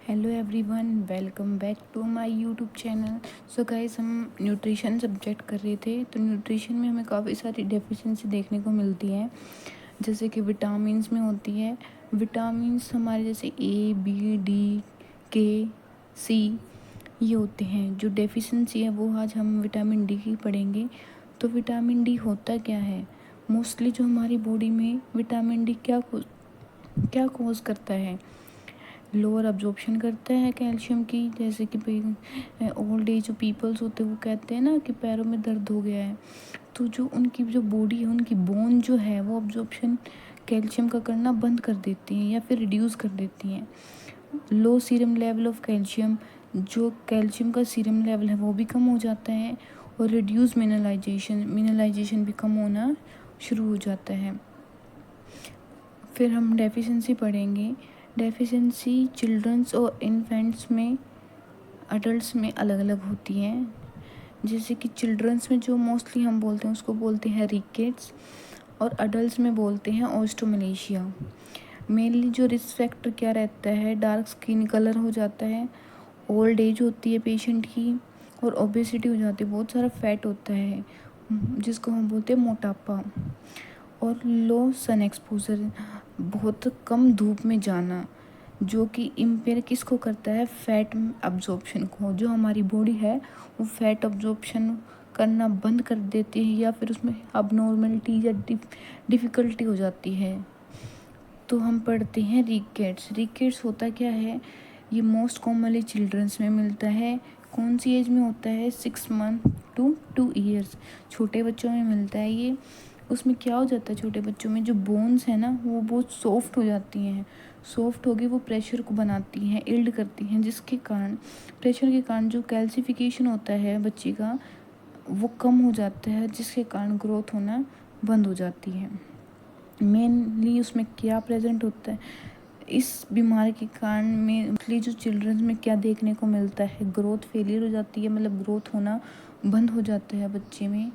Hello everyone, welcome back to my YouTube channel. So guys, हम nutrition subject कर रहे थे। तो न्यूट्रिशन में हमें काफ़ी सारी डेफिशिएंसी देखने को मिलती है, जैसे कि विटामिन्स में होती है। विटामिन्स हमारे जैसे ए, बी, डी, के, सी ये होते हैं। जो डेफिशिएंसी है वो आज हम विटामिन डी की पढ़ेंगे। तो विटामिन डी होता क्या है? मोस्टली जो हमारी बॉडी में विटामिन डी क्या कॉज करता है? लोअर अब्जॉर्प्शन करता है कैल्शियम की। जैसे कि ओल्ड एज जो पीपल्स होते हैं वो कहते हैं ना कि पैरों में दर्द हो गया है, तो जो उनकी जो बॉडी है, उनकी बोन जो है वो अब्जॉर्प्शन कैल्शियम का करना बंद कर देती हैं या फिर रिड्यूस कर देती हैं। लो सीरम लेवल ऑफ कैल्शियम, जो कैल्शियम का सीरम लेवल है वो भी कम हो जाता है। और रिड्यूस मिनरलाइजेशन भी कम होना शुरू हो जाता है। फिर हम डेफिशिएंसी पढ़ेंगे। डेफिशिएंसी चिल्ड्रंस और इन्फेंट्स में, अडल्ट्स में अलग अलग होती हैं। जैसे कि चिल्ड्रंस में जो मोस्टली हम बोलते हैं उसको बोलते हैं रिकेट्स, और अडल्ट्स में बोलते हैं ऑस्ट्रोमलेशिया। मेनली जो रिस्क फैक्टर क्या रहता है? डार्क स्किन कलर हो जाता है, ओल्ड एज होती है पेशेंट की, और ओबेसिटी हो जाती है, बहुत सारा फैट होता है जिसको हम बोलते हैं मोटापा। और लो सन एक्सपोजर, बहुत कम धूप में जाना, जो कि इम्पेयर किसको करता है? फैट अब्जॉर्प्शन को। जो हमारी बॉडी है वो फैट अब्जॉर्प्शन करना बंद कर देती है, या फिर उसमें अबनॉर्मलिटी या डिफ़िकल्टी हो जाती है। तो हम पढ़ते हैं रिकेट्स। रिकेट्स होता क्या है? ये मोस्ट कॉमनली चिल्ड्रंस में मिलता है। कौन सी एज में होता है? 6 मंथ टू 2 ईयर्स, छोटे बच्चों में मिलता है ये। उसमें क्या हो जाता है? छोटे बच्चों में जो बोन्स है ना वो बहुत सॉफ्ट हो जाती हैं। सॉफ्ट होगी वो प्रेशर को बनाती हैं, इल्ड करती हैं, जिसके कारण प्रेशर के कारण जो कैल्सिफिकेशन होता है बच्चे का वो कम हो जाता है, जिसके कारण ग्रोथ होना बंद हो जाती है। मेनली उसमें क्या प्रेजेंट होता है? इस बीमारी के कारण मेनली जो चिल्ड्रंस में क्या देखने को मिलता है? ग्रोथ फेलियर हो जाती है, मतलब ग्रोथ होना बंद हो जाता है बच्चे में।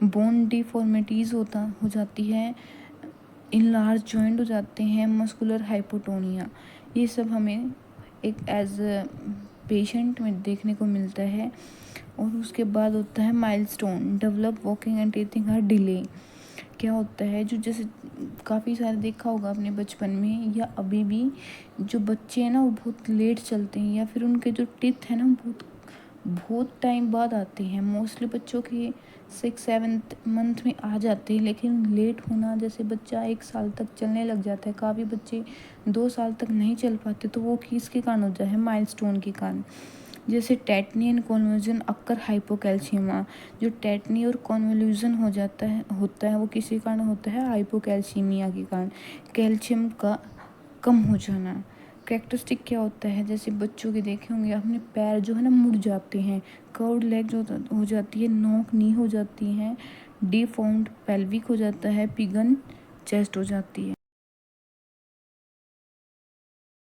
बोन डिफॉर्मिटीज़ हो जाती है, इनलार्ज जॉइंट हो जाते हैं, मस्कुलर हाइपोटोनिया। ये सब हमें एक एज पेशेंट में देखने को मिलता है। और उसके बाद होता है milestone, develop walking and teething her delay. क्या होता है? जो जैसे काफ़ी सारे देखा होगा अपने बचपन में या अभी भी, जो बच्चे हैं ना वो बहुत लेट चलते हैं, या फिर उनके जो टीथ है ना बहुत बहुत टाइम बाद आते हैं। मोस्टली बच्चों के 6-7 मंथ में आ जाते हैं, लेकिन लेट होना, जैसे बच्चा 1 साल तक चलने लग जाता है, काफ़ी बच्चे 2 साल तक नहीं चल पाते, तो वो किसके कारण होता है? माइलस्टोन के कारण। जैसे टेटनी एंड कॉन्वल्यूजन अक्कर हाइपोकैल्शियमा, जो टेटनी और कॉन्वल्यूजन होता है वो किसी कारण होता है? हाइपोकैल्सीमिया के कारण, कैल्शियम का कम हो जाना। कैरेक्टरिस्टिक क्या होता है? जैसे बच्चों के देखे होंगे आपने, पैर जो है ना मुड़ जाते हैं, कर्व्ड लेग जो हो जाती है, नोक नी हो जाती है, डिफॉर्म्ड पेल्विक हो जाता है, पिगन चेस्ट हो जाती है।